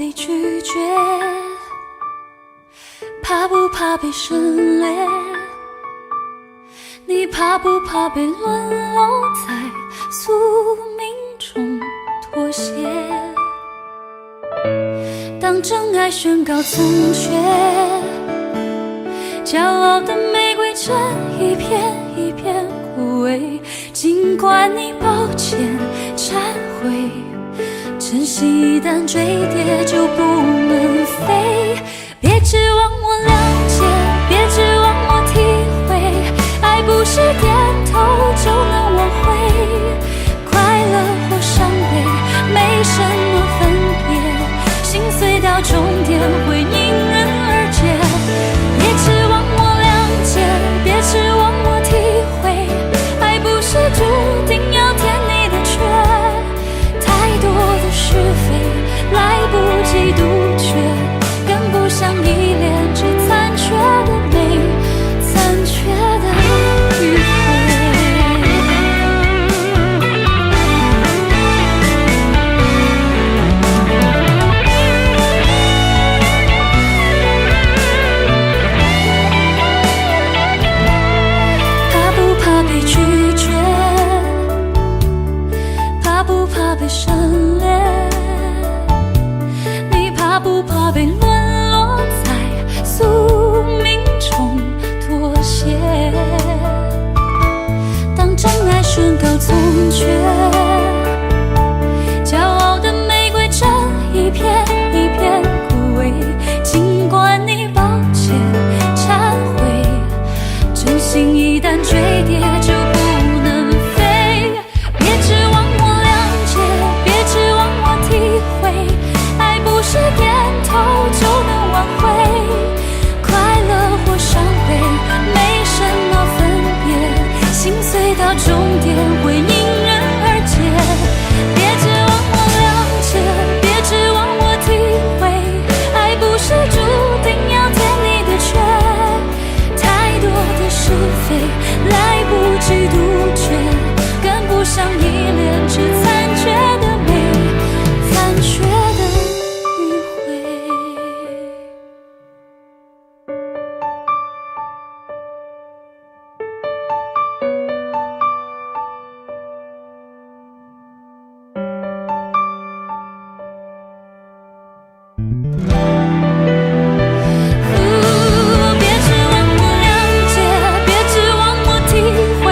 被拒绝？怕不怕被省略？你怕不怕被沦落在宿命中妥协？当真爱宣告从缺，骄傲的玫瑰正一片一片枯萎。尽管你抱歉忏悔，真心一旦坠跌就不能飞。别指望我谅解，别指望我体会，爱不是点头就能挽回。快乐或伤悲没什么分别，心碎到终点会迎刃而解。别指望我谅解，别指望我体会，爱不是注定要填你的缺。太多的是非来不及杜绝，更不想依恋这残缺的美，残缺的迂回。怕不怕被拒绝？怕不怕被省略？你怕不怕被沦落在宿命中妥协？当真爱宣告从缺，骄傲的玫瑰正一片一片枯萎。尽管你抱歉忏悔，真心一旦坠跌就不能飞。别指望我谅解，别指望我体会，爱不是点头就能挽回。快乐或伤悲没什么分别，心碎到终点会迎刃而解。别指望我谅解，别指望我体会，爱不是注定要填你的缺。太多的是非来不及杜绝，更不想依恋这残缺的美，残缺的迂回。别指望我谅解，别指望我体会，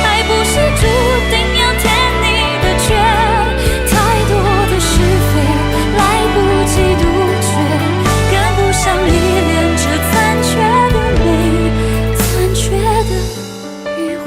爱不是注定要填你的缺。太多的是非来不及杜绝，更不想依恋这残缺的美，残缺的迂回。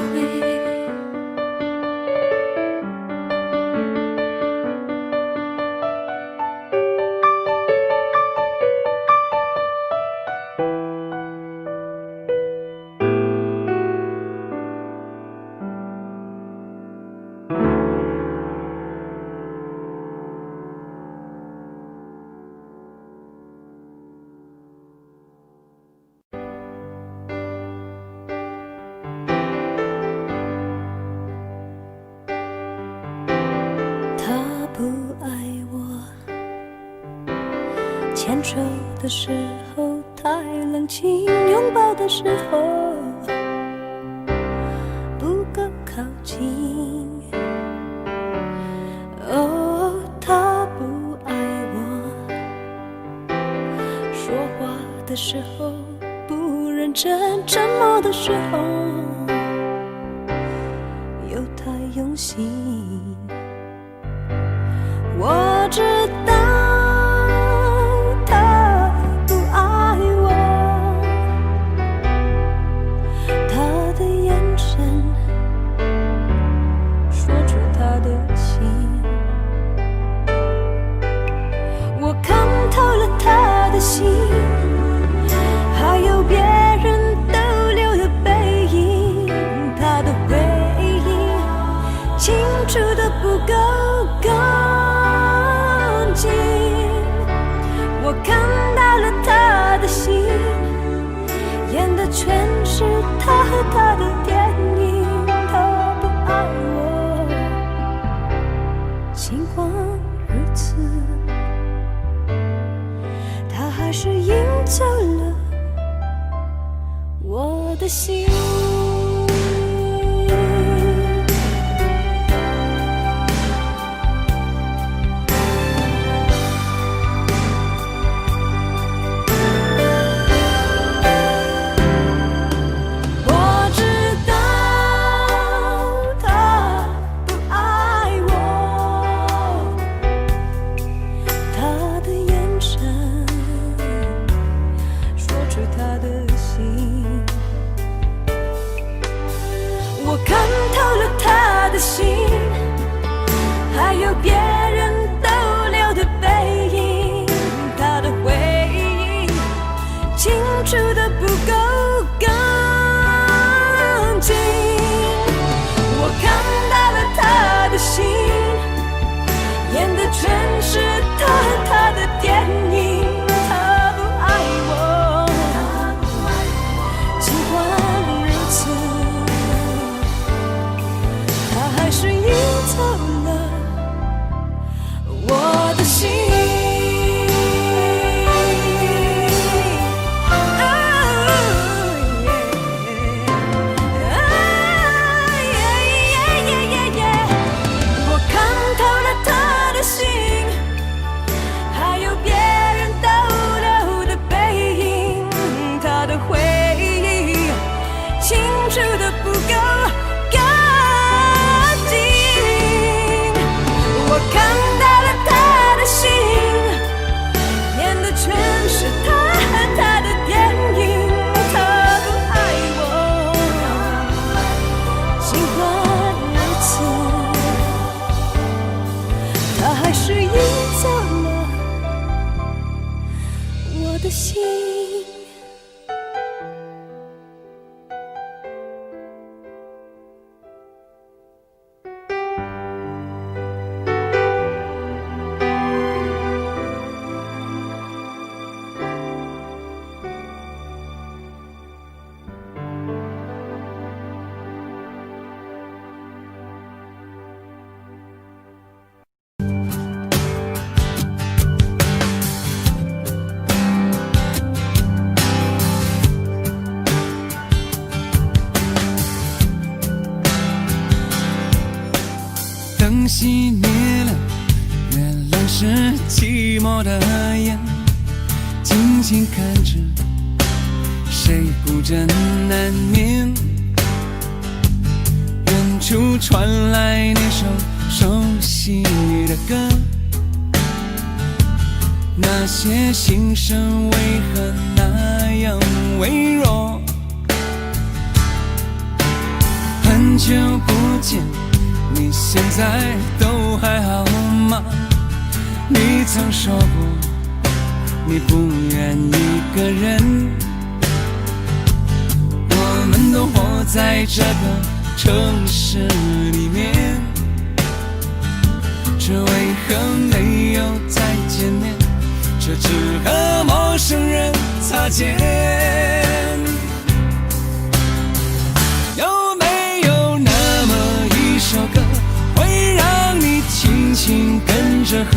他不爱我，牵手的时候太冷清，拥抱的时候不够靠近。哦，他不爱我，说话的时候不认真，沉默的时候又太用心。我知道他不爱我，他的眼神说出他的情。我看透了他的心，还有别人逗留的背影，他的回忆清楚的不够干净。我看到了他的心，演的全是他和他的电影。他不爱我，尽管如此。心。我看透了他的心，还有别人逗留的背影，他的回忆清楚的不够干净。我看到了他的心，演的全是他和他的电影。他不爱我，尽管如此，还是赢走了我的心。我看透了他的心，还有别人逗留的背影，他的回忆清楚的不够干净。我看到了他的心，演的全是他和他的电影。他不爱我，尽管如此，他还是赢走了我的心。灯熄灭了，原来是寂寞的眼，静静看着，谁孤枕难眠。远处传来那首熟悉的歌，那些心声为何那样微弱？很久不见，你现在都还好吗？你曾说过你不愿一个人，我们都活在这个城市里面，这为何没有再见面？这只和陌生人擦肩。有没有那么一首歌，会让你轻轻跟着和，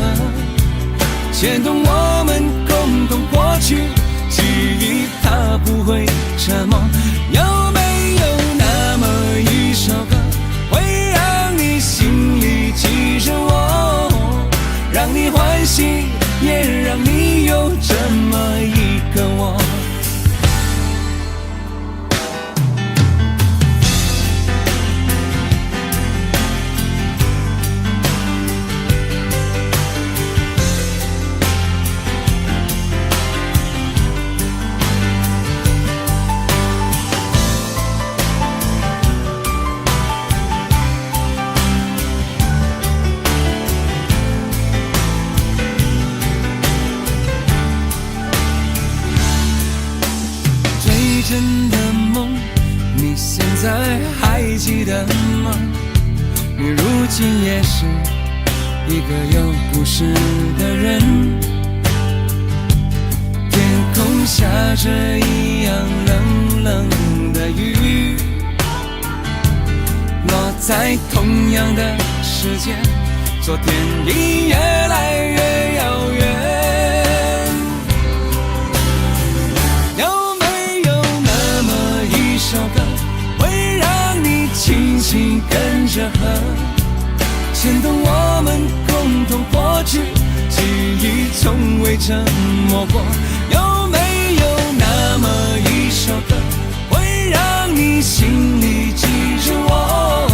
牵动我们共同过去记忆，它不会沉默。有没有那么一首歌，会让你心里记着我，让你欢喜，也让你有这么一个我。真的梦，你现在还记得吗？你如今也是一个有故事的人，天空下着一样冷冷的雨，落在同样的时间，昨天已越来越遥远。首歌着河，牵动我们共同过去，记忆从未沉默过。有没有那么一首歌，会让你心里记着我，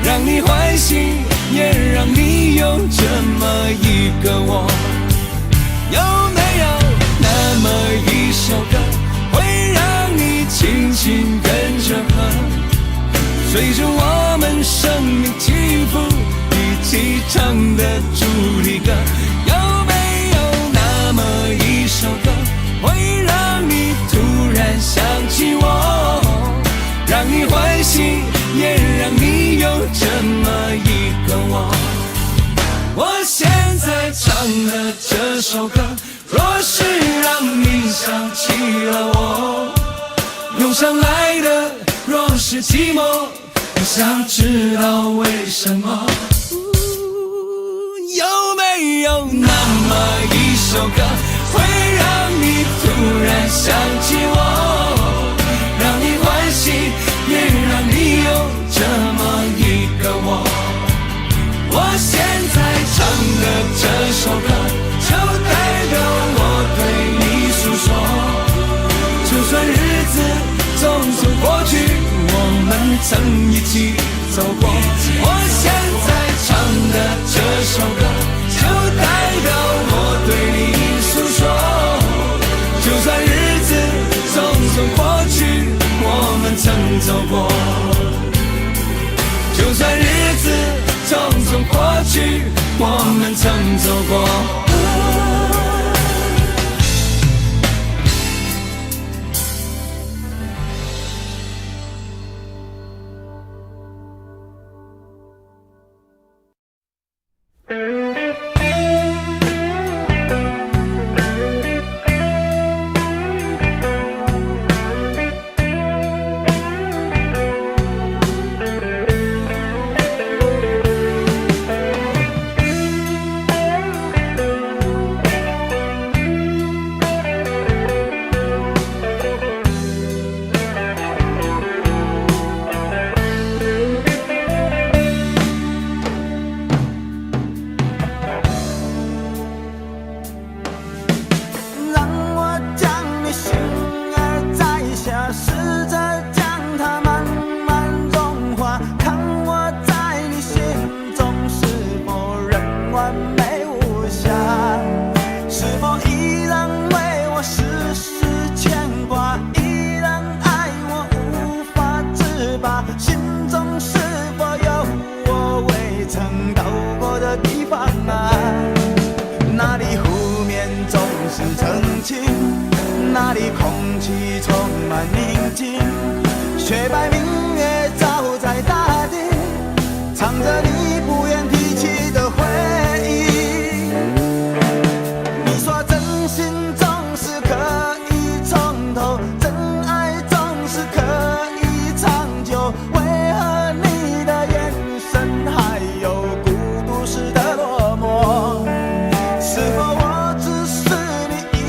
让你欢喜，也让你有这么一个我？有没有那么一首歌，会让你轻轻跟着和，随着我们生命起伏一起唱的主题歌？有没有那么一首歌，会让你突然想起我，让你欢喜，也让你有这么一个我？我现在唱的这首歌，若是让你想起了我，涌上来的若是寂寞，我想知道为什么。有没有那么一首歌，会让你突然想起我，让你欢喜，也让你有这么一个我？我现在唱的这首歌，就代表我对你诉说。就算日子匆匆过去，我们曾一起走过。我现在唱的这首歌，就代表我对你诉说。就算日子匆匆过去，我们曾走过。就算日子匆匆过去，我们曾走过。那里空气充满宁静，雪白明月照在大地，唱着你不愿提起的回忆。你说真心总是可以从头，真爱总是可以长久，为何你的眼神还有孤独时的落寞？是否我只是你一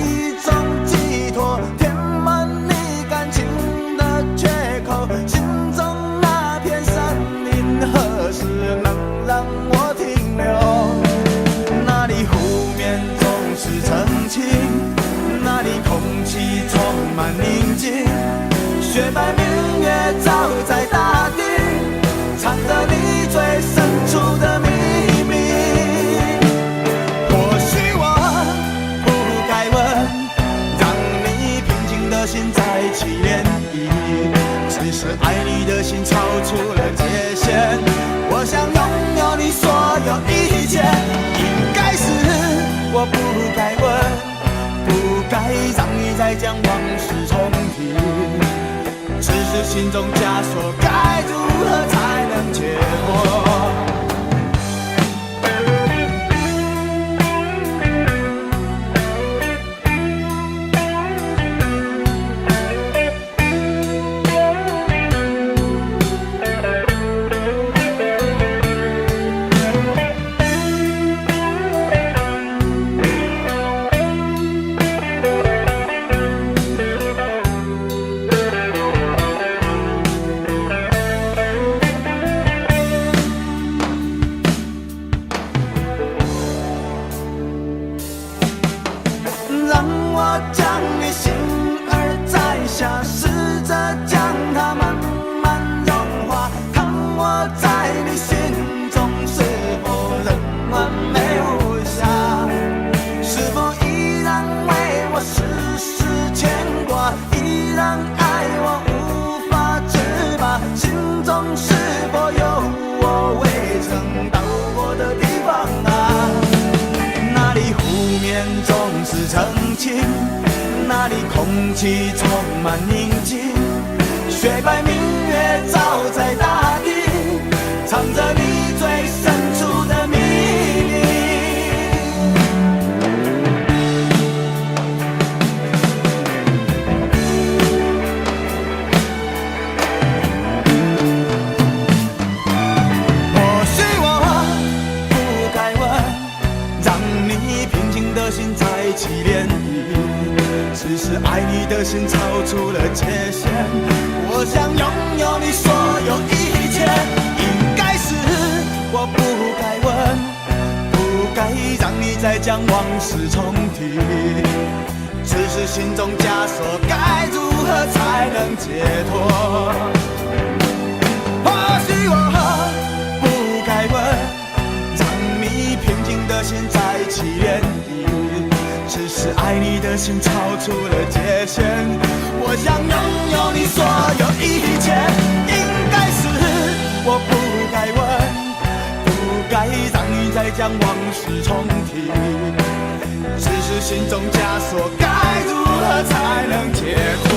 种寄托，填满你感情的缺口？心中那片森林何时能让我停留？那里湖面总是澄清，那里空气充满宁静，雪白明月照在大地，藏着你最深处的秘密。或许我不该问，让你平静的心再起涟漪，只是爱你的心超出了界限。我想拥有你所有一切，应该是我不该问，不该让你再将往事重提，只是心中枷锁该如何才能解脱？哪里空气充满宁静，雪白明月照在大地，藏着你最深处的秘密。或许我不该问，让你平静的心再起涟漪，只是爱你的心超出了界限。我想拥有你所有一切，应该是我不该问，不该让你再将往事重提，只是心中枷锁该如何才能解脱？或许我不该问，让你平静的心再起涟漪，只是爱你的心超出了界限。我想拥有你所有一切，应该是我不该问，不该让你再将往事重提，只是心中枷锁该如何才能解脱？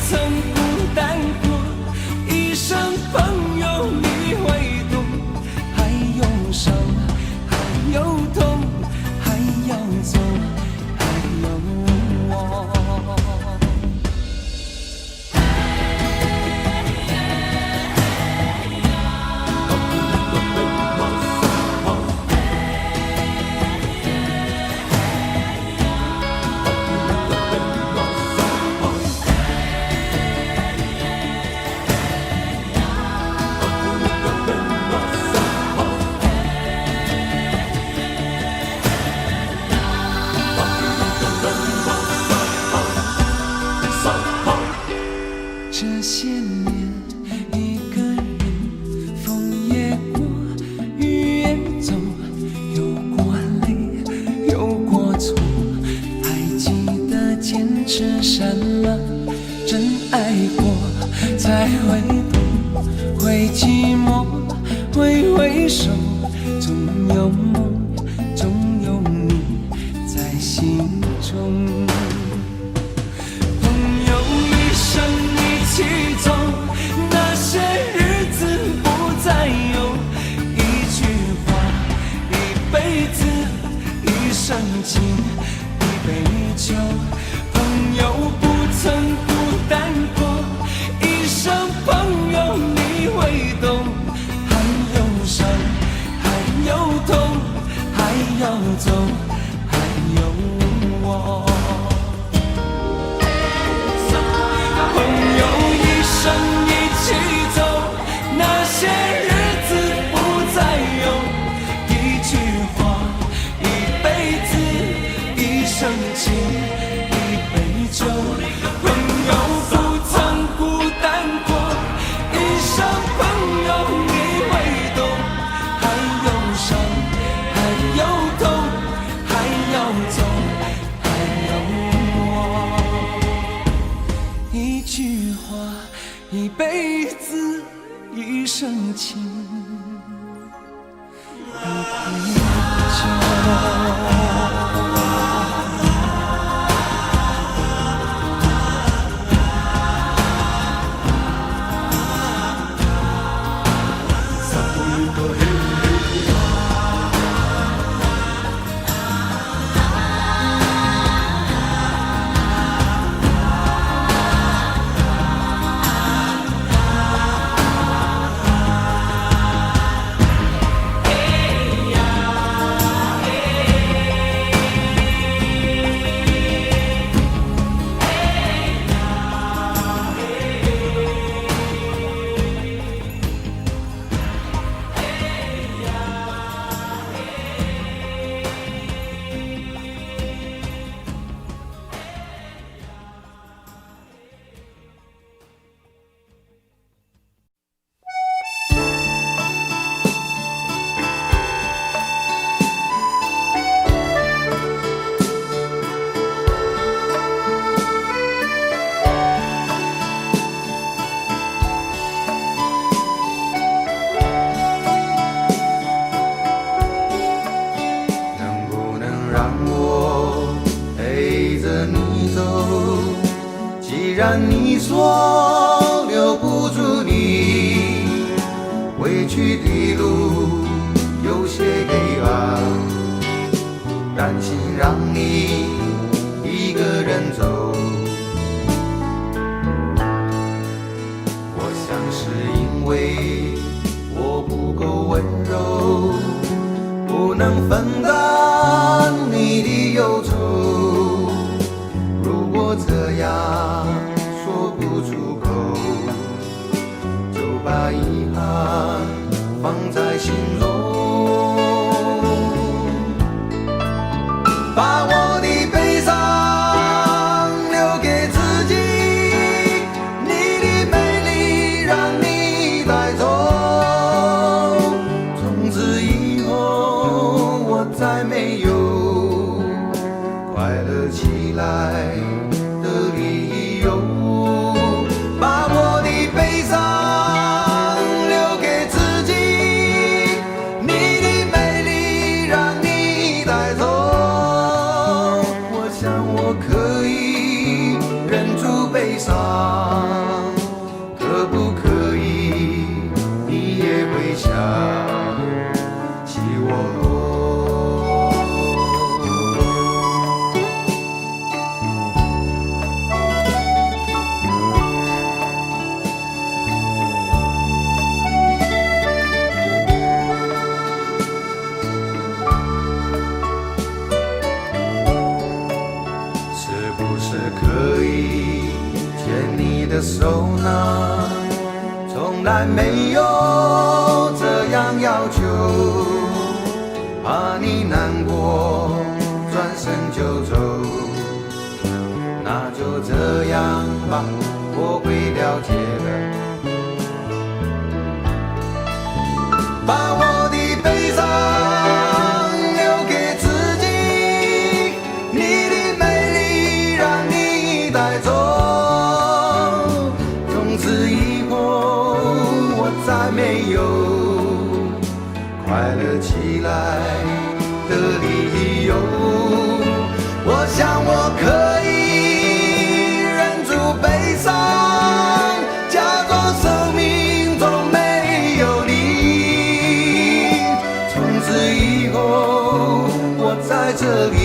曾孤单过，一生朋友你会懂。有梦，总有你在心中。朋友一生一起走，那些日子不再有。一句话，一辈子，一生情，一杯酒。朋友不曾孤单过，一生朋友你会懂。还有伤，还有痛，还要走，还有我。朋友一生一起走，那些日子不再有。一句话，一辈子，一生情，一杯酒。朋友不曾孤单过，一生朋友你会懂。还有伤，还有痛，还要走，还有我。一句话，一辈子，一生情，一杯酒。既然你说留不住你，回去的路有些黑暗，担心让你一个人走。我想是因为我不够温柔，不能分担你的忧愁。如果这样说不出口，就把遗憾放在心中，把我的悲伤留给自己，你的美丽让你带走。从此以后我再没有快乐起来的理由，把我的悲伤留给自己，你的美丽让你带走。我想我可以忍住悲伤，可不可以你也会想起我？可以牵你的手呢？从来没有这样要求，怕你难过，转身就走。那就这样吧，我会了解的。把我的悲伤留给自己，你的美丽让你带走。从此以后我再没有快乐起来的理由。我想我可以忍住悲伤，假装生命中没有你。从此以后，我在这里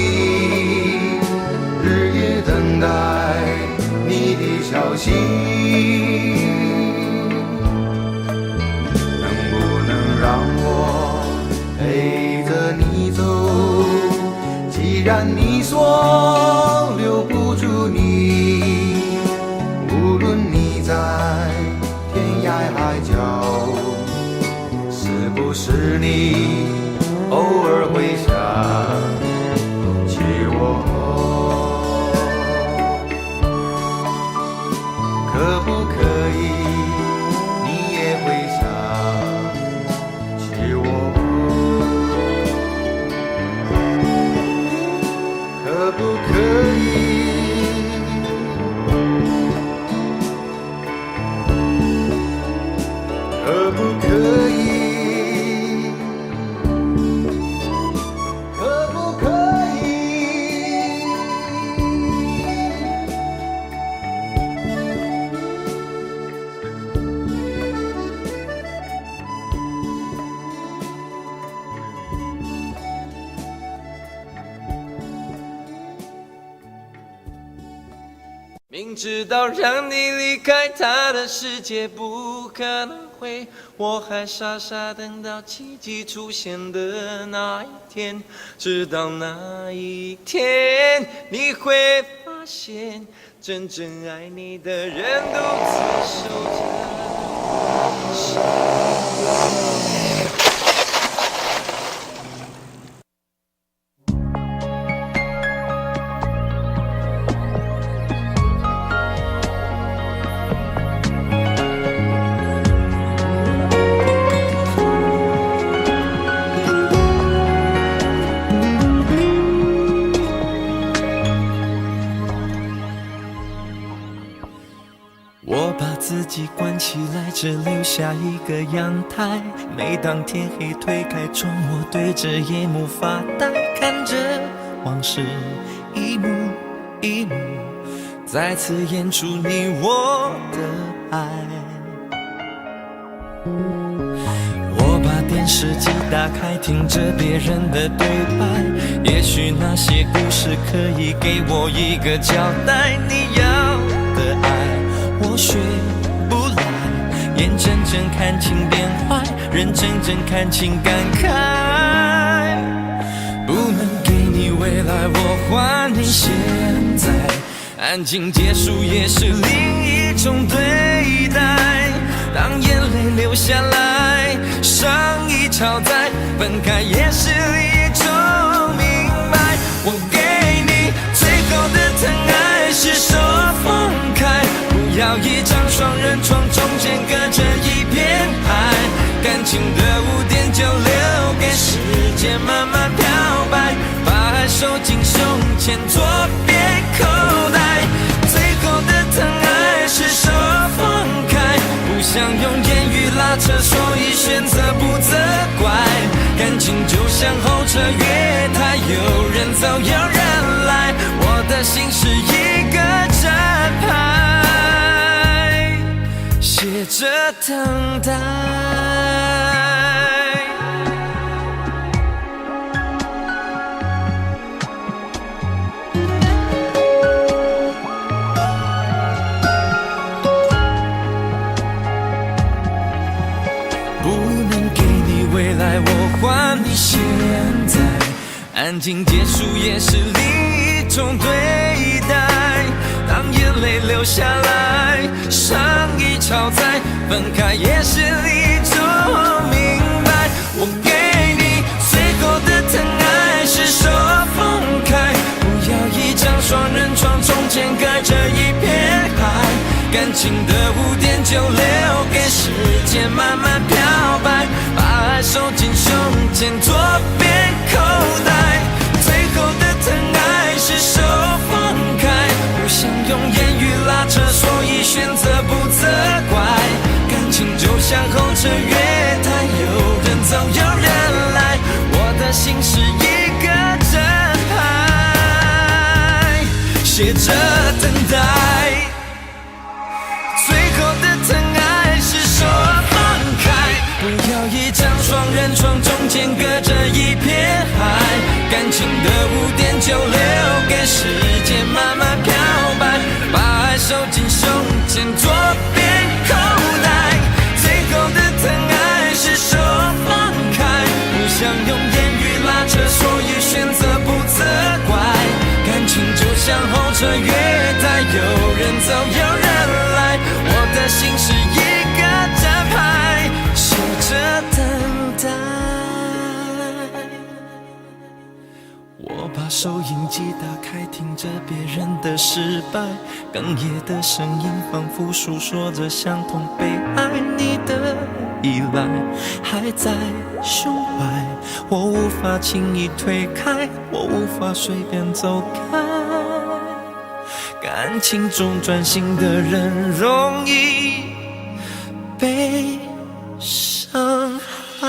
日夜等待你的消息。能不能让我陪着你走？既然你说留不住你，无论你在天涯海角，是不是你偶尔会想起我？可不可以你也会想起我？可不可以？可不可以？可不可以？明知道让你离开他的世界不可能会，我还傻傻等到奇迹出现的那一天。直到那一天，你会发现，真正爱你的人独自守着。我把自己关起来，只留下一个阳台。每当天黑推开窗，我对着夜幕发呆，看着往事一幕一幕再次演出你我的爱。我把电视机打开，听着别人的对白，也许那些故事可以给我一个交代。你要的爱我学不来，眼睁睁看情变坏，人睁睁看情感慨。不能给你未来，我还你现在。安静结束也是另一种对待。当眼泪流下来，伤已超载，分开也是一种明白。我给你最后的疼爱是手放开，不要一张双人床，中间隔着一片海。感情的污点就留给时间慢慢漂白，把爱收进胸前左边口袋。最后的疼爱是手放开，不想用言语拉扯，所以选择不责怪。感情就像候车月台，有人走有人来，我的心是一个站牌，写着等待。未来我还你现在，安静结束也是另一种对待。当眼泪流下来，伤已超载，分开也是一种明白。我给你最后的疼爱是手放开，不要一张双人床，中间隔着一片海。感情的污点就留给时间慢慢漂白，把爱收进胸前左边口袋。最后的疼爱是手放开，不想用言语拉扯，所以选择不责怪。感情就像候车月台，有人走有人来，我的的心是一个正牌，写着等待。最后的疼爱是说放开，不要一张双人床，中间隔着一片海，感情的污点就留给时间慢慢漂白，把爱收进胸前左边口袋。最后的疼爱是说放开，不想用言语拉扯，所以选择不责怪。感情就像候车月台，有人走有人来，我的心是一个站牌，守着等待。我把收音机打开，听着别人的失败，哽咽的声音仿佛诉说着相同被爱你的依赖，还在胸怀，我无法轻易推开，我无法随便走开。感情中专心的人容易被伤害。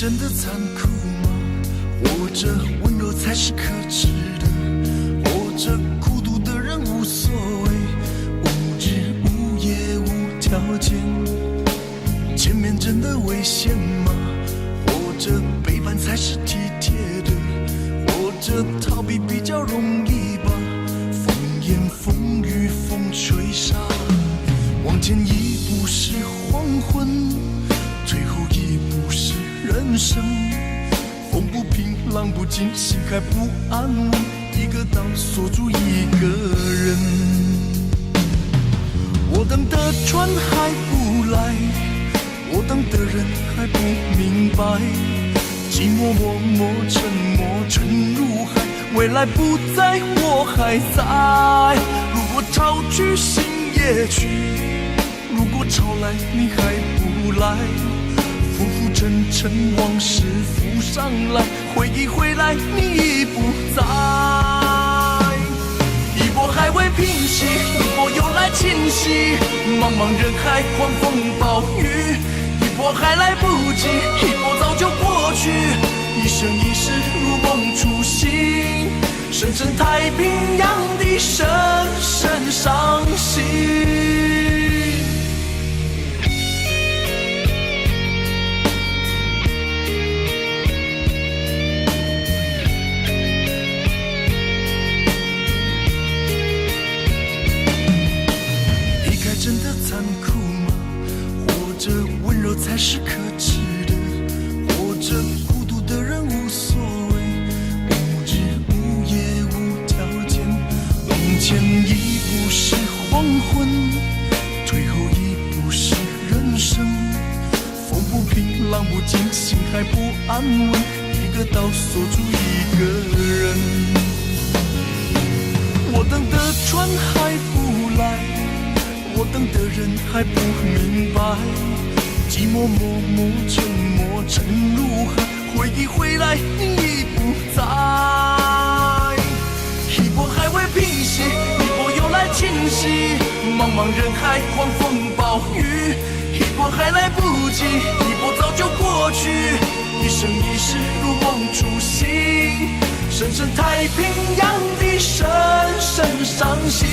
真的残酷吗？活着温柔才是可耻的，活着孤独的人无所谓，无日无夜无条件。前面真的危险吗？活着背叛才是体贴的，活着逃避比较容易吧。风言风语风吹沙，往前一步是黄昏，退后一步是人生。风不平浪不静，心还不安稳，一个岛锁住一个人。我等的船还不来，我等的人还不明白，寂寞默默沉默沉入海，未来不在我还在。如果潮去心也去，如果潮来你还不来，浮浮沉沉往事浮上来，回忆回来你已不在。一波还未平息，一波又来侵袭，茫茫人海狂风暴雨，一波还来不及，一波早就过去，一生一世如梦初醒，深深太平洋的深深伤心。真的残酷吗？活着温柔才是可耻的，活着孤独的人无所谓，无日无夜无条件。往前一步是黄昏，退后一步是人生。风不平浪不静，心还不安稳，一个岛锁住一个人。我等的船还不来，我等的人还不明白，寂寞默默沉默沉入海，回忆回来你已不在。一波还未平息，一波又来侵袭，茫茫人海狂风暴雨，一波还来不及，一波早就过去，一生一世如梦初醒，深深太平洋的深深伤心。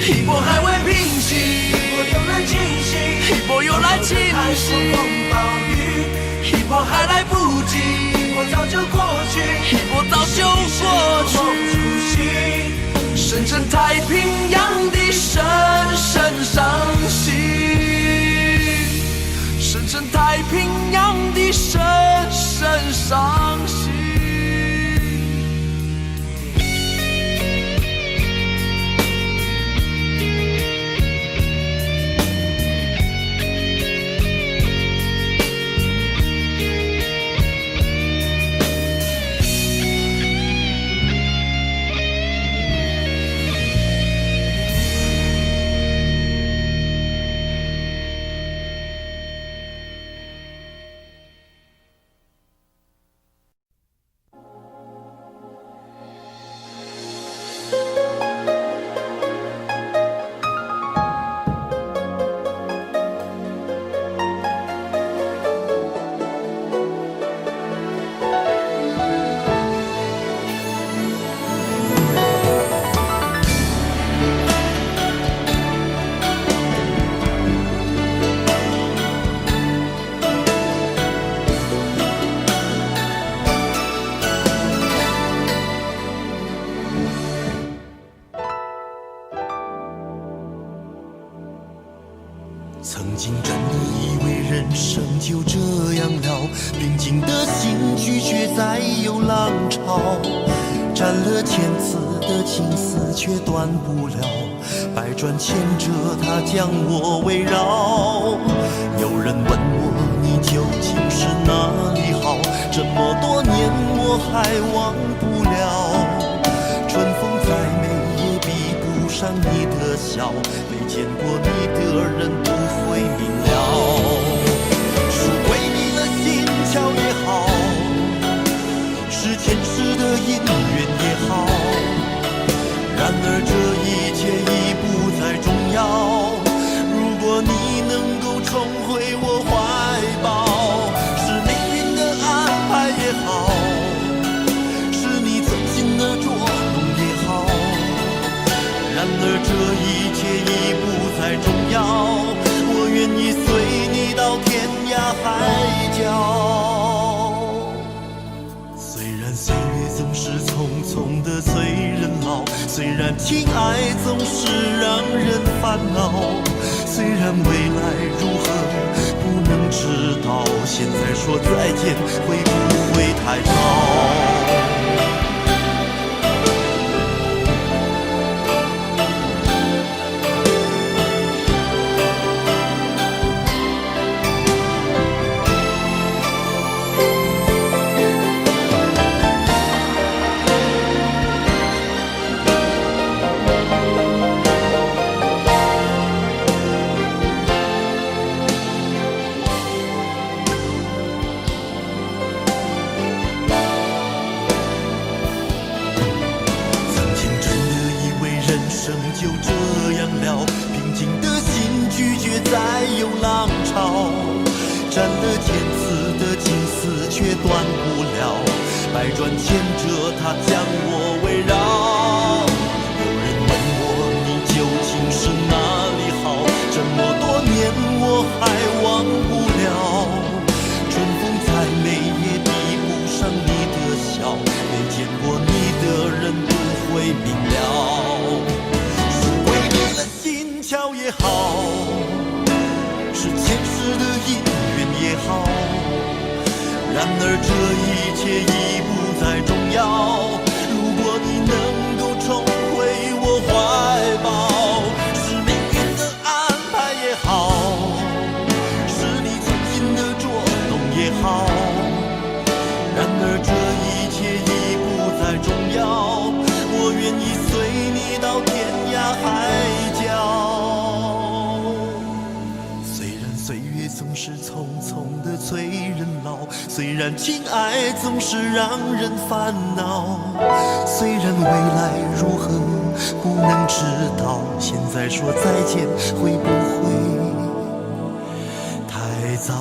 一波还未平息，一波又来侵袭，一波又来侵袭，风暴雨，一波还来不及，一波早就过去，一波早就过去，深深太平洋的深深伤心，深深太平洋的深深伤心。曾经真的以为人生就这样了，平静的心拒绝再有浪潮，斩了千次的情丝却断不了，百转千折它将我围绕。有人问我你究竟是哪里好，这么多年我还忘不了。春风再美也比不上你的笑，没见过你的人不会明了。是鬼迷了心窍也好，是前世的因缘也好，然而这一切已不再重要。如果你能够重回我怀抱，是命运的安排也好，是你存心的捉弄也好，然而这一切已不再重要。我愿意随你到天涯海角。虽然岁月总是匆匆的催人老，虽然情爱总是让人烦恼，虽然未来如何不能知道，现在说再见会不会太早？就这样了，平静的心拒绝再有浪潮，斩了千次的情丝却断不了，百转千折它将我围绕。有人问我你究竟是哪里好，这么多年我还忘不了。春风再美也比不上你的笑，没见过你的人不会明了。巧也好，是前世的因缘也好，然而这一切已不再重要。如果你能够重回我怀抱，是命运的安排也好，是你存心的捉弄也好，然而这一切已不再重要。我愿意随你到天涯海角。岁月总是匆匆的催人老，虽然情爱总是让人烦恼，虽然未来如何不能知道，现在说再见会不会太早？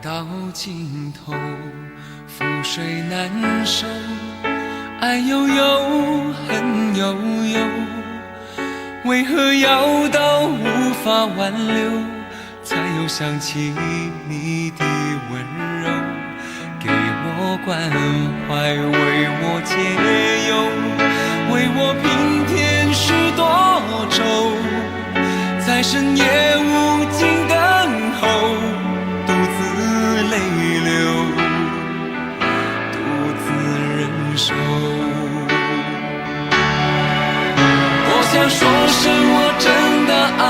到尽头，覆水难收，爱悠悠，恨悠悠，为何要到无法挽留，才又想起你的温柔，给我关怀，为我解忧，为我平添许多愁，在深夜无尽等候，独自泪流，独自忍受。多想说声我真的爱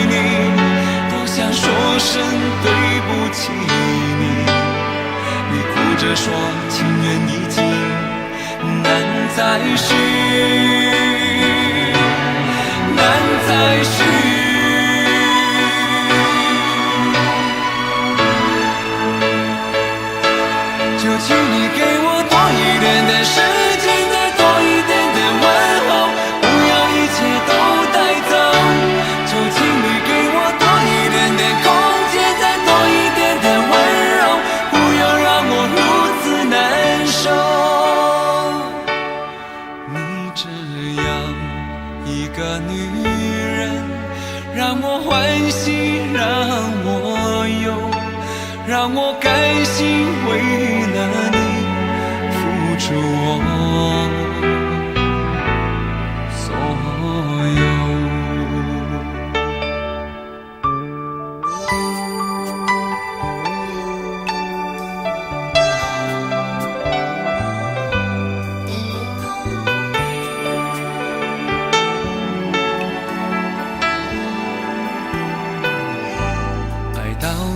你，多想说声对不起你，你哭着说情缘已尽，难再续，难再续。就请你给我多一点的时间，再多一点的问候，不要一切都带走。就请你给我多一点的空间，再多一点的温柔，不要让我如此难受。你这样让我甘心为了你付出我所有。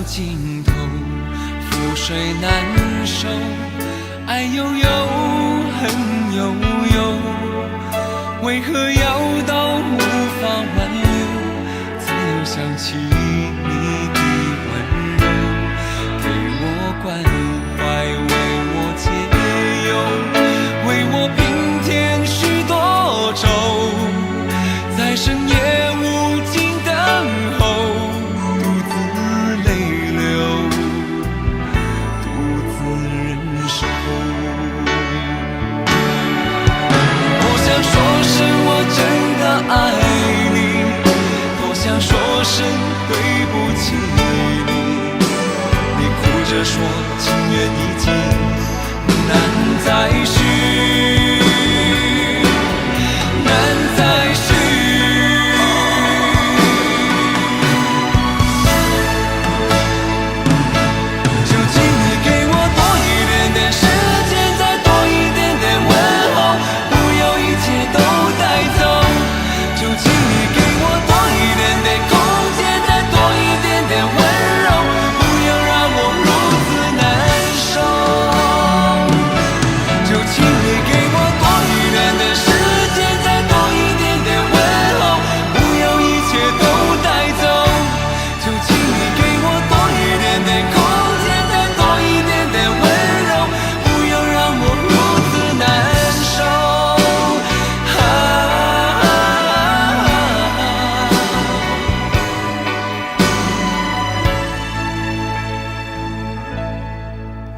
尽头，覆水难收，爱悠悠，恨悠悠，为何要到无法挽留，才又想起你的温柔，给我关怀，为我解忧，为我平添许多愁，在深夜无尽等候，爱你，多想说声对不起你。你哭着说情缘已尽，难再续，难再续。就请你给我多一点点时间，再多一点点问候，不要一切都带走。就请你给我多一点点空间，再多一点点温柔，不要让我如此难受。就请你给我多一点点时间，再多一点点问候，不要一切都带走。就请你给我多一点点空间，再多一点点温柔，不要让我如此难受。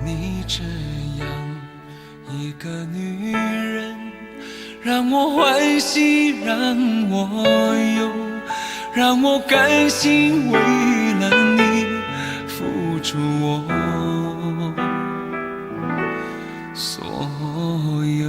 你这样一个女人，让我欢喜，让我忧，让我甘心为了你付出我所有。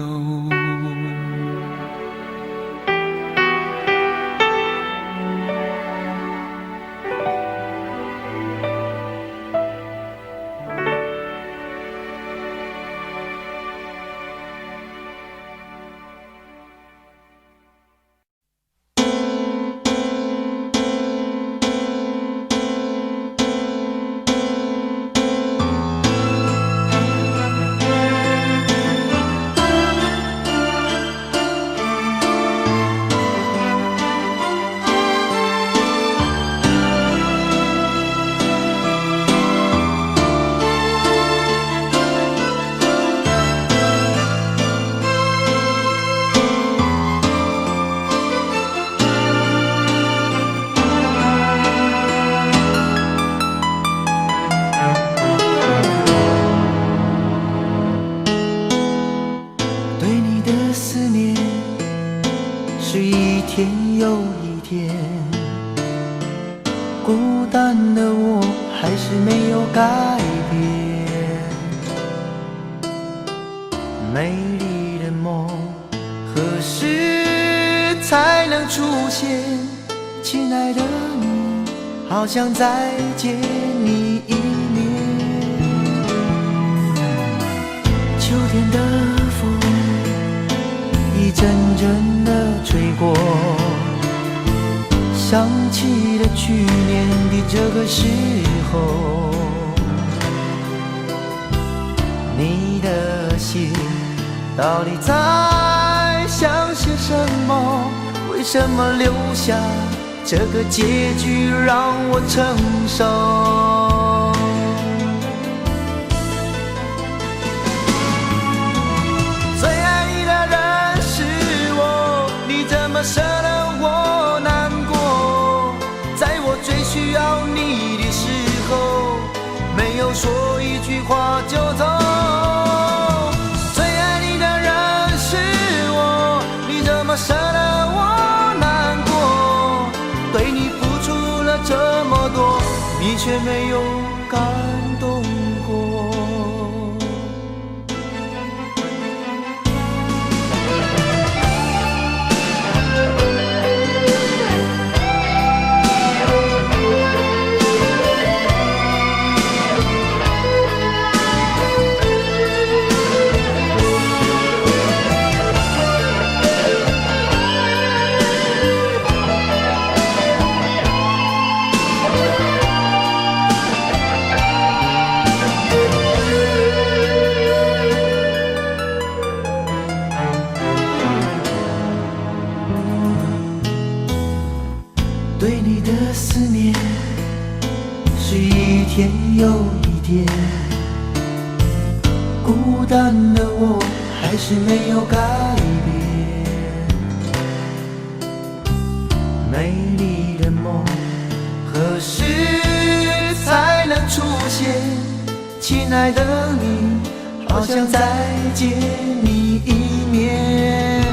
孤单的我还是没有改变，美丽的梦何时才能出现？亲爱的你，好想再见你一面。秋天的风一阵阵地吹过，想起了去年的这个时候，你的心到底在想些什么？为什么留下这个结局让我承受？最爱你的人是我，你怎么舍得我难过？在我最需要你的时候，没有说一句话就走。最爱你的人是我，你怎么舍得我难过？对你付出了这么多，你却没有感动过。对你的思念是一天又一天，孤单的我还是没有改变。美丽的梦何时才能出现？亲爱的你，好想再见你一面。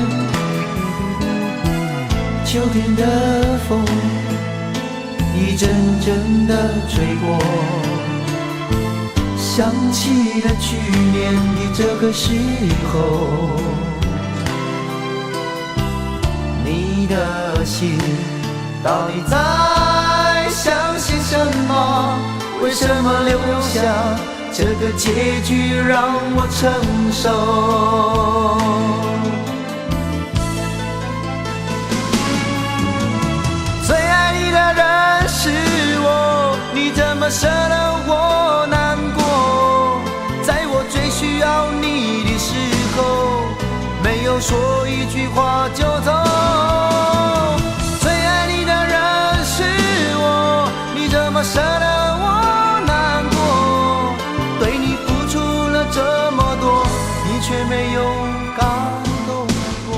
秋天的风一阵阵地吹过，想起了去年的这个时候，你的心到底在想些什么？为什么留下这个结局让我承受？最爱你的人是我，你怎么舍得我难过？在我最需要你的时候，没有说一句话就走。最爱你的人是我，你怎么舍得我难过？对你付出了这么多，你却没有感动过。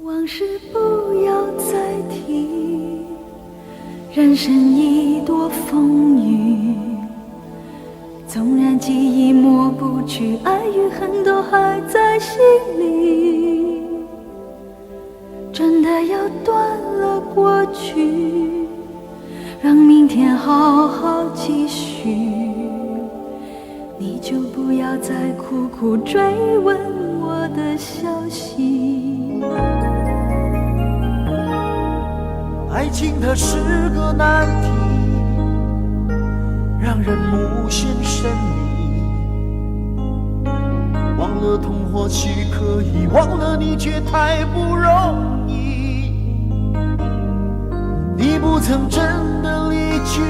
往事不要再提，人生已多风雨，纵然记忆抹不去，爱与恨都还在心里。真的要断了过去，让明天好好继续，你就不要再苦苦追问我的消息。爱情它是个难题，让人无限神秘。忘了痛或许可以，忘了你却太不容易。你不曾真的离去，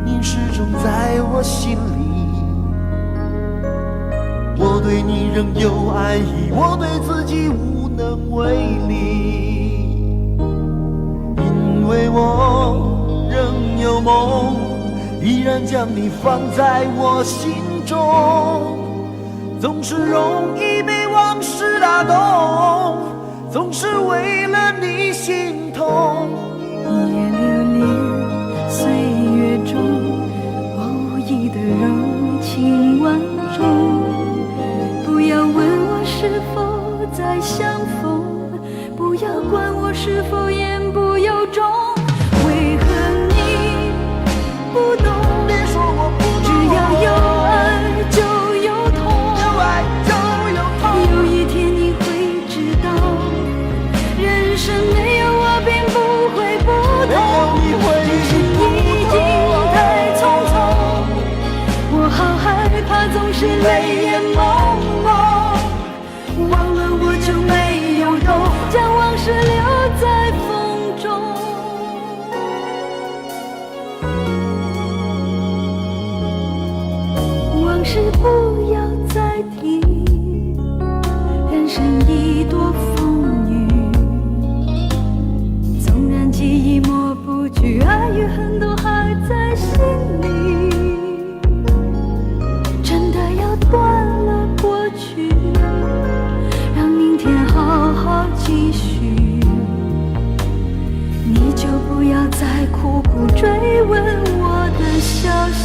你始终在我心里。我对你仍有爱意，我对自己无能为力。因为我仍有梦，依然将你放在我心中。总是容易被往事打动，总是为了你心痛。一夜流连岁月中，无意的柔情万种。不要问我是否再相逢，不要管我是否言不由衷。为何你不懂？别说我不懂，只要有爱就有痛，有爱就有痛。有一天你会知道，人生没有我并不会不同。人生已经太匆匆，我好害怕总是泪眼朦胧。忘了我就没有懂，将往事留在风中。往事不要再提，人生已多风雨。纵然记忆抹不去，爱与恨都还在心就不要再苦苦追问我的消息。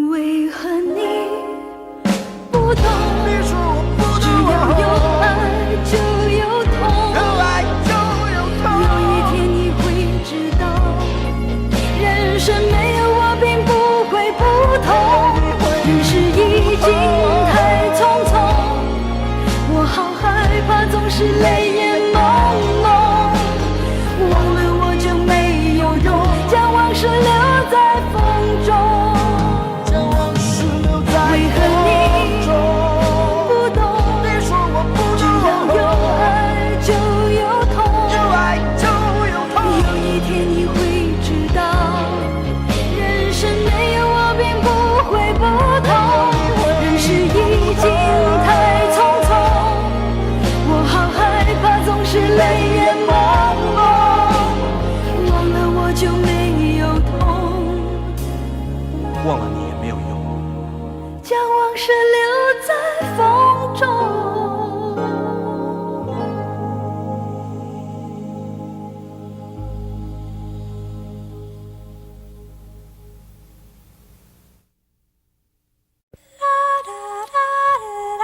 为何你不懂？只要有爱就有痛，有一天你会知道，人生没有我并不会不同。人世已经太匆匆，我好害怕总是泪眼朦胧，忘了我就没有用，将往事留在风中。为何你不懂？只要有爱就有痛，有一天你会知道，人生没有我并不会不同。人世已经太匆匆，我好害怕总是泪眼朦胧，忘了我就没有痛，忘了你也没有用。将往事留在风中。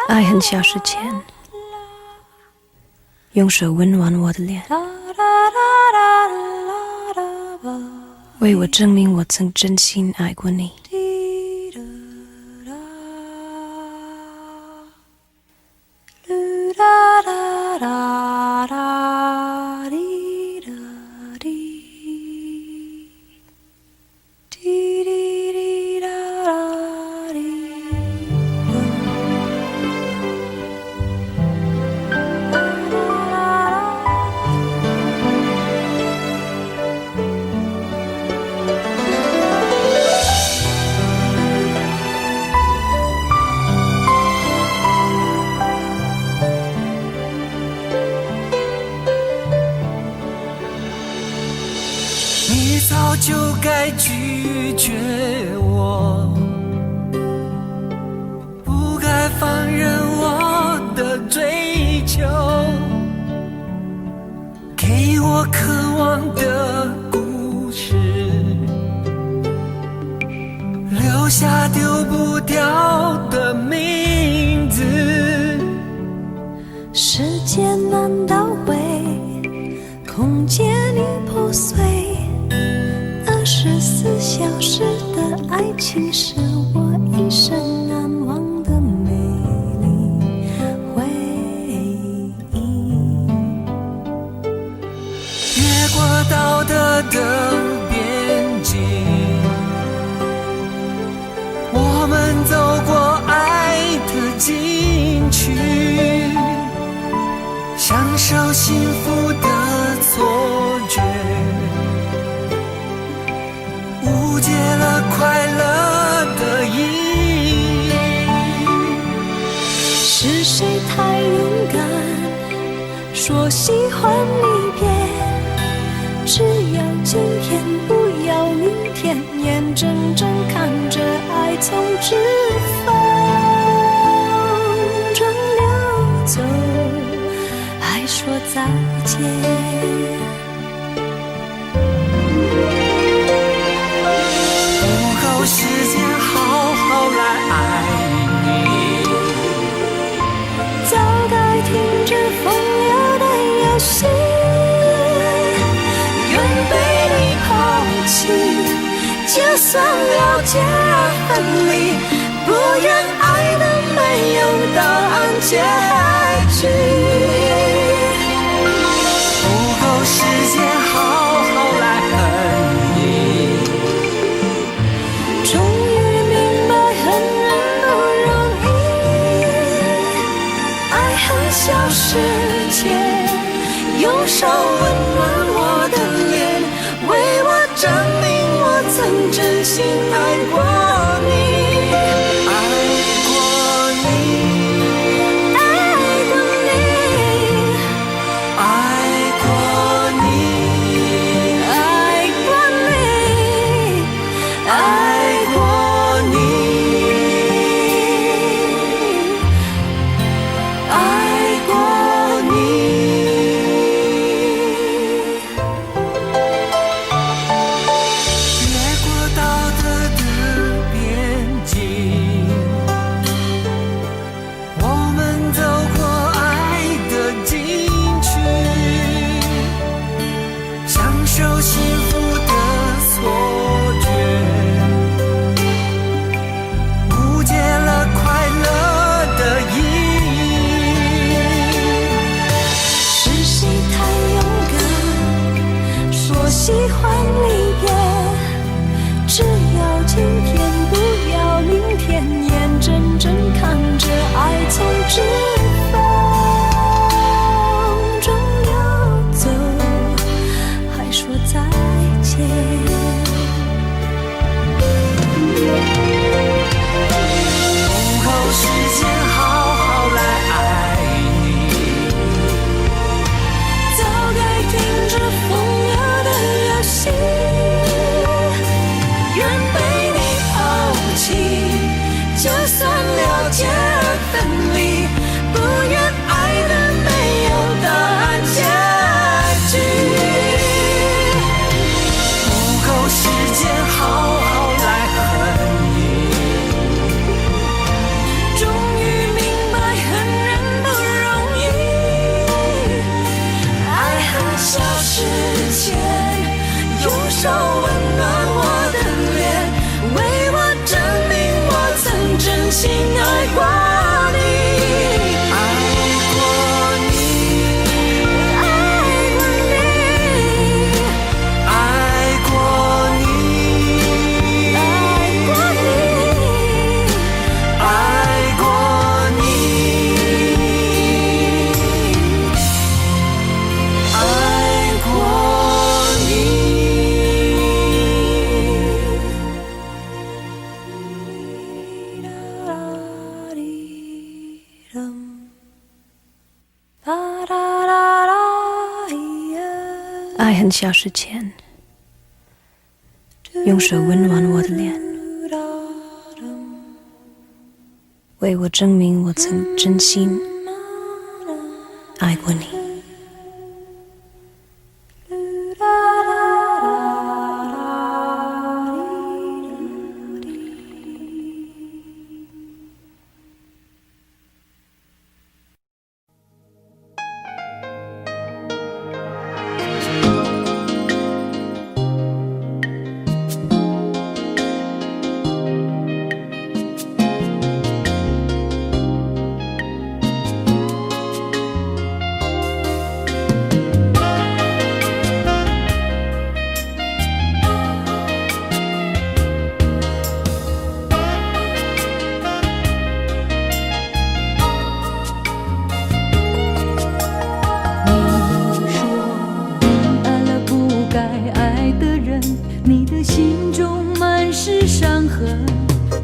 爱很小时前，用手温暖我的脸，为我证明我曾真心爱过你。你早就该拒绝我，不该放任我的追求，给我渴望的故事，留下丢不掉的名字。时间难倒回，空间已破碎，24小时的爱情是我一生难忘的美丽回忆。越过道德的边境，我们走过爱的禁区，享受幸福的错觉，误解了快乐的意义。是谁太勇敢，说喜欢离别？只要今天，不要明天，眼睁睁看着爱从指缝中流走，还说再见。时间好好来爱你，早该停止风流的游戏，愿被你抛弃，就算了解而分离，不愿爱的没有答案结局。不够时间好好来恨你，终于明白恨人不容易，爱恨小时前，用手温暖我的脸，为我证明我曾真心爱过你。爱过你，消失前，用手温暖我的脸，为我证明我曾真心爱过你，爱过你，爱过你，爱过你，爱过你，爱过爱恨消失前，用手温暖我的脸，为我证明我曾真心爱过你。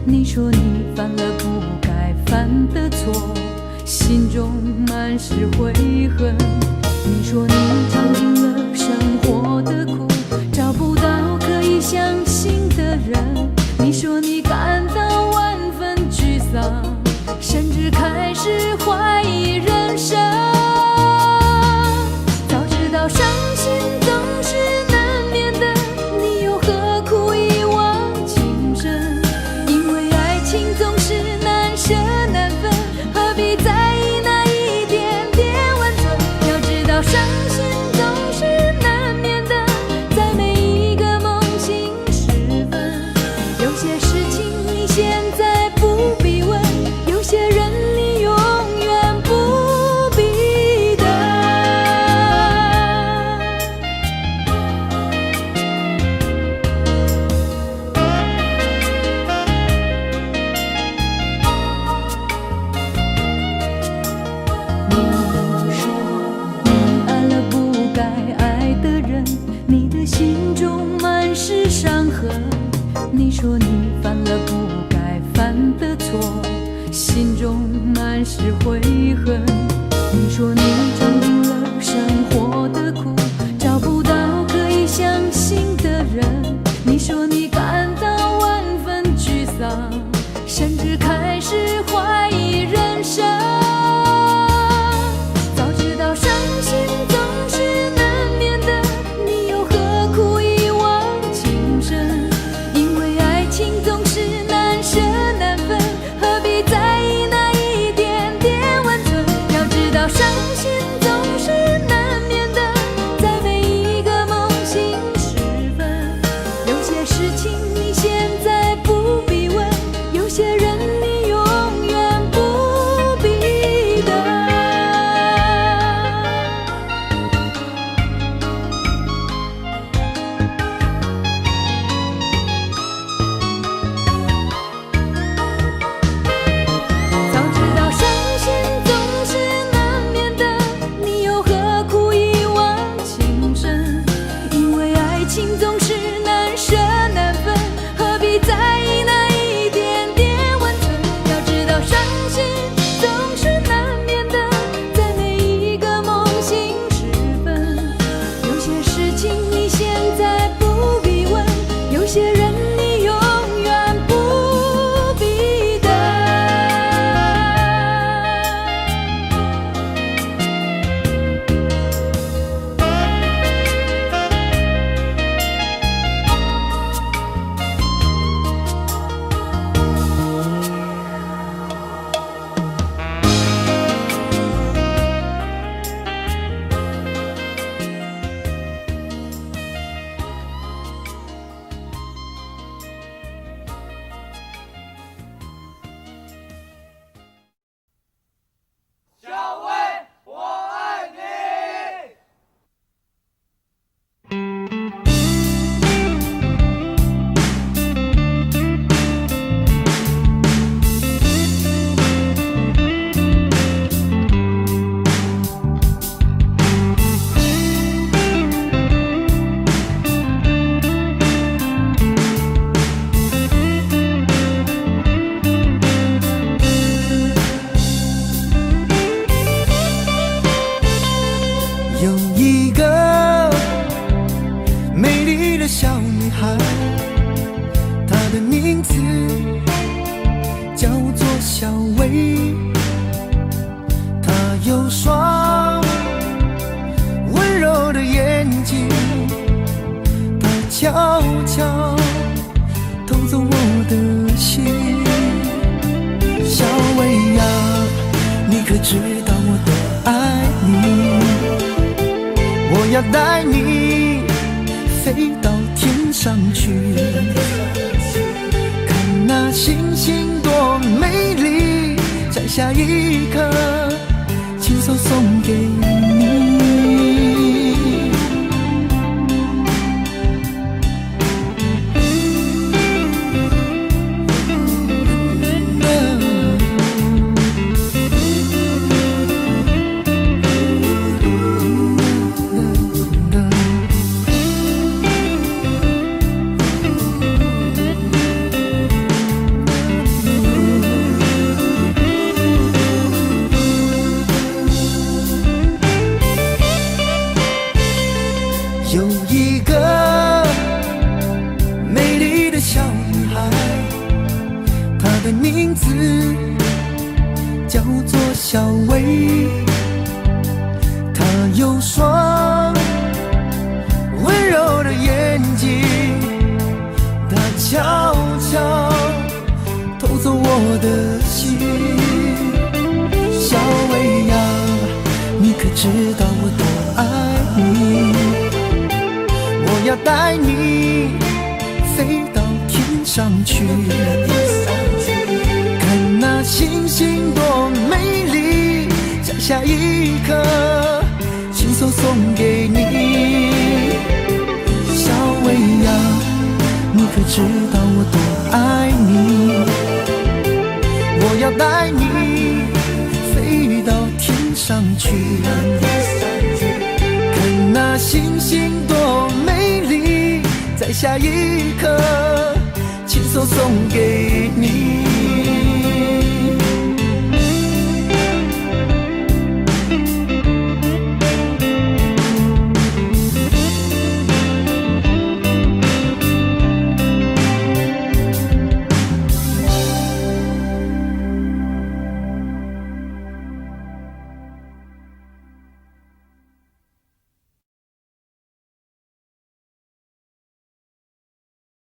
你说你犯了不该犯的错，心中满是悔恨。你说你尝尽了生活的苦，找不到可以相信的人。你说你感到万分沮丧，甚至开始怀疑人生。早知道伤心总是难免的，你又何苦一往情深？因为爱情总是难舍难分，何必在意那一点点温存？要知道伤心总是难免的，在每一个梦醒时分。有些事情你现在不必问，有些人你永远不必等。你说你爱了不该爱的人，你的心中满是伤痕。你说你犯了不该犯的错，心中满是悔恨。你说你尝尽了生活的苦，找不到可以相信的人。你说你感到万分沮丧，甚至开始怀疑人生。早知道伤心总是难免的，你又何苦一往情深？因为爱情总是难舍难分，何必在意那一点点知道我多爱你？我要带你飞到天上去，看那星星多美丽，在下一刻亲手送给你。有一个美丽的小女孩，她的名字叫做小薇。她有双温柔的眼睛，她悄悄偷走我的心。小薇呀，你可知道我多爱你？我要带你飞到天上去，看那星星多美丽，在下一刻亲手送给你。小薇呀，你可知道我多爱你？我要带你飞到天上去，看那星星多美丽，在下一刻亲手送给你。